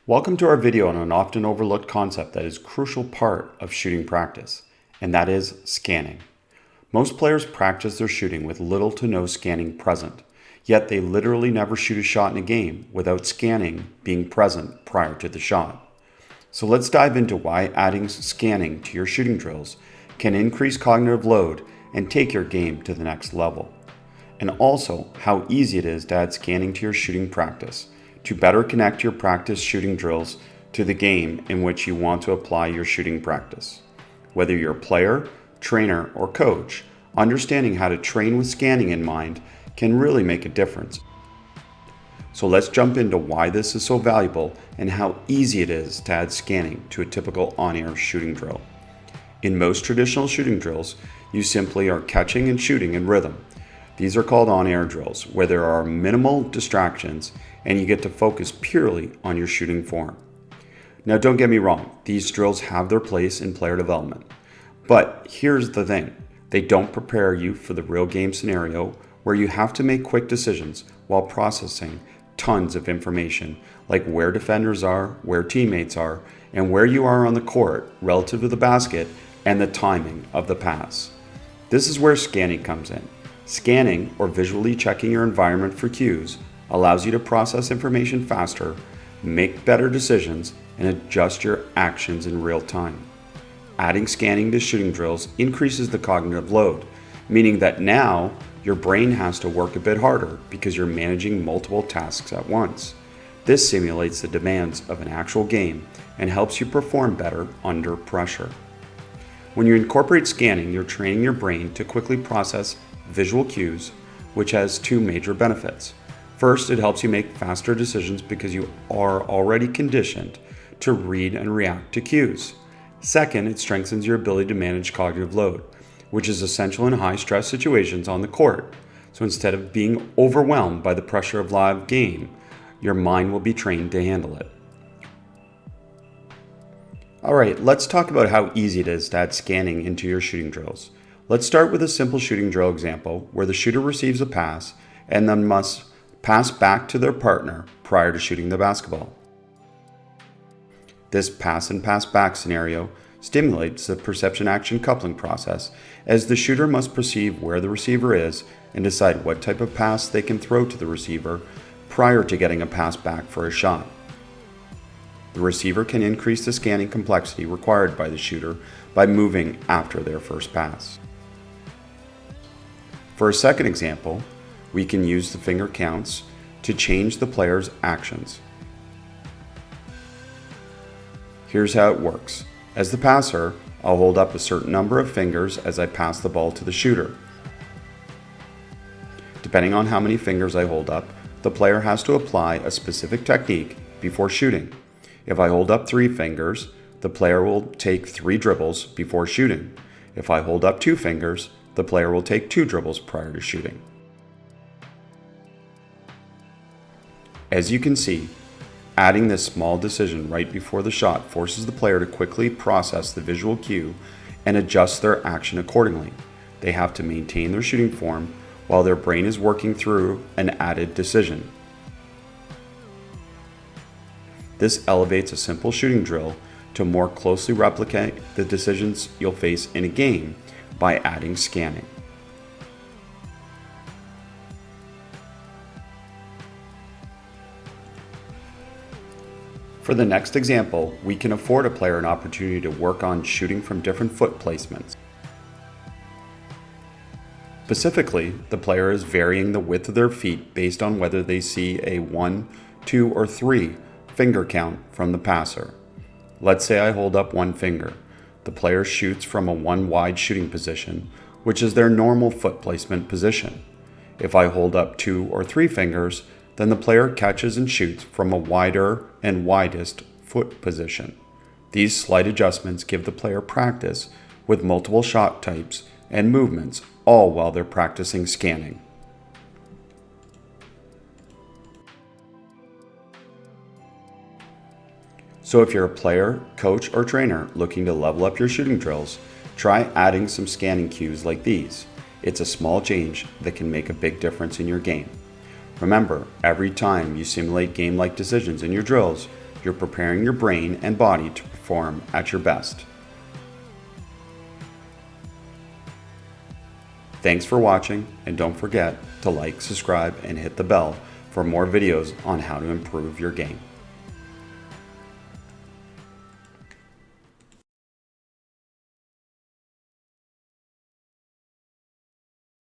Welcome to our video on an often overlooked concept that is a crucial part of shooting practice, and that is scanning. Most players practice their shooting with little to no scanning present, yet they literally never shoot a shot in a game without scanning being present prior to the shot. So let's dive into why adding scanning to your shooting drills can increase cognitive load and take your game to the next level. And also how easy it is to add scanning to your shooting practice to better connect your practice shooting drills to the game in which you want to apply your shooting practice. Whether you're a player, trainer, or coach, understanding how to train with scanning in mind can really make a difference. So let's jump into why this is so valuable and how easy it is to add scanning to a typical on-air shooting drill. In most traditional shooting drills, you simply are catching and shooting in rhythm. These are called on-air drills, where there are minimal distractions and you get to focus purely on your shooting form. Now, don't get me wrong, these drills have their place in player development. But here's the thing, they don't prepare you for the real game scenario where you have to make quick decisions while processing tons of information, like where defenders are, where teammates are, and where you are on the court relative to the basket and the timing of the pass. This is where scanning comes in. Scanning, or visually checking your environment for cues, allows you to process information faster, make better decisions, and adjust your actions in real time. Adding scanning to shooting drills increases the cognitive load, meaning that now your brain has to work a bit harder because you're managing multiple tasks at once. This simulates the demands of an actual game and helps you perform better under pressure. When you incorporate scanning, you're training your brain to quickly process visual cues, which has two major benefits. First, it helps you make faster decisions because you are already conditioned to read and react to cues. Second, it strengthens your ability to manage cognitive load, which is essential in high-stress situations on the court. So instead of being overwhelmed by the pressure of live game, your mind will be trained to handle it. Alright, let's talk about how easy it is to add scanning into your shooting drills. Let's start with a simple shooting drill example where the shooter receives a pass and then must pass back to their partner prior to shooting the basketball. This pass and pass back scenario stimulates the perception-action coupling process, as the shooter must perceive where the receiver is and decide what type of pass they can throw to the receiver prior to getting a pass back for a shot. The receiver can increase the scanning complexity required by the shooter by moving after their first pass. For a second example, we can use the finger counts to change the player's actions. Here's how it works. As the passer, I'll hold up a certain number of fingers as I pass the ball to the shooter. Depending on how many fingers I hold up, the player has to apply a specific technique before shooting. If I hold up 3 fingers, the player will take 3 dribbles before shooting. If I hold up 2 fingers, the player will take 2 dribbles prior to shooting. As you can see, adding this small decision right before the shot forces the player to quickly process the visual cue and adjust their action accordingly. They have to maintain their shooting form while their brain is working through an added decision. This elevates a simple shooting drill to more closely replicate the decisions you'll face in a game by adding scanning. For the next example, we can afford a player an opportunity to work on shooting from different foot placements. Specifically, the player is varying the width of their feet based on whether they see a 1, 2, or 3 finger count from the passer. Let's say I hold up 1 finger. The player shoots from a 1 wide shooting position, which is their normal foot placement position. If I hold up 2 or 3 fingers, then the player catches and shoots from a wider and widest foot position. These slight adjustments give the player practice with multiple shot types and movements, all while they're practicing scanning. So if you're a player, coach, or trainer looking to level up your shooting drills, try adding some scanning cues like these. It's a small change that can make a big difference in your game. Remember, every time you simulate game-like decisions in your drills, you're preparing your brain and body to perform at your best. Thanks for watching, and don't forget to like, subscribe, and hit the bell for more videos on how to improve your game.